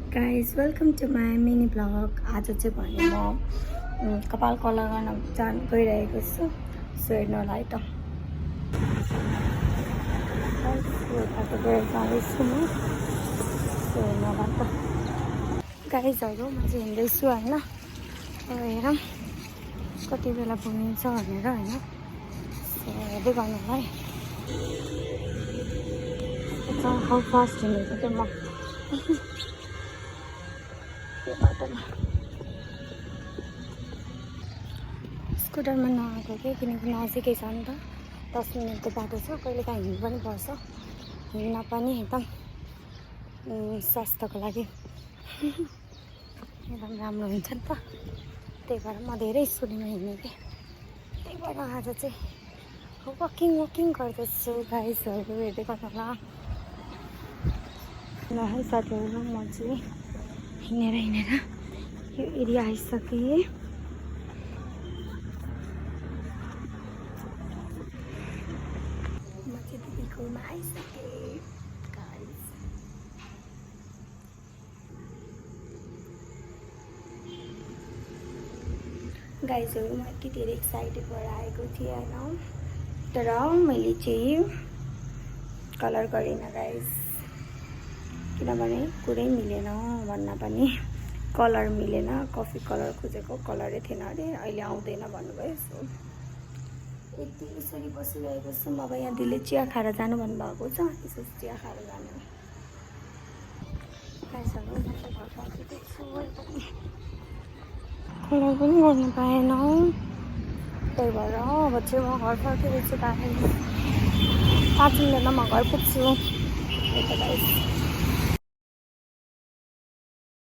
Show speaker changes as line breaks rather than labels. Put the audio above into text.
Guys welcome to my mini blog. आज चाहिँ भने म कपाल कलर गर्न गइरहेको छु। सो हेर्नुलाई त जाँदैछु म। सो हेर्नुलाई त गाइजहरू म चाहिँ हिँड्दैछु होइन। अब हेरौँ कति बेला पुगिन्छ भनेर होइन। सो हेर्दै गर्नुलाई हाउ फास्ट हिँडेको त्यो म स्कुटरमा नआएको कि किनकि नजिकै छ नि त। 10 मिनटको बाटो छ। कहिले काहीँ हिँड्नु पनि पर्छ। हिँड्न पनि एकदम स्वास्थ्यको लागि एकदम राम्रो हुन्छ नि त। त्यही भएर म धेरै स्कुटीमा हिँडेँ कि त्यही भएर आज चाहिँ वकिङ गर्दैछु। गाइजहरू हेर्दै गर्नु होला ल है साथीहरू। म चाहिँ हिँडेर यो एरिया आइसकेँ। म चाहिँ दिदीकोमा आइसकेँ गाइजहरू। म यति धेरै एक्साइटेड भएर आएको थिएँ होइन। तर मैले चाहिँ कलर गरिनँ गाइज, किनभने कुरै मिलेन भन्न पनि। कलर मिलेन, कफी कलर खोजेको कलरै थिएन अरे, अहिले आउँदैन भन्नुभयो। सो यति यसरी बसिरहेको छु म। अब यहाँ दिदीले चिया खाएर जानु भन्नुभएको छ। त्यसो चिया खाएर जानु गाइजहरू। म चाहिँ घर फर्किँदैछु। कलर पनि गर्नु पाएन, त्यही भएर अब चाहिँ म घर फर्किँदैछु। 5 मिनटमा म घर पुग्छु।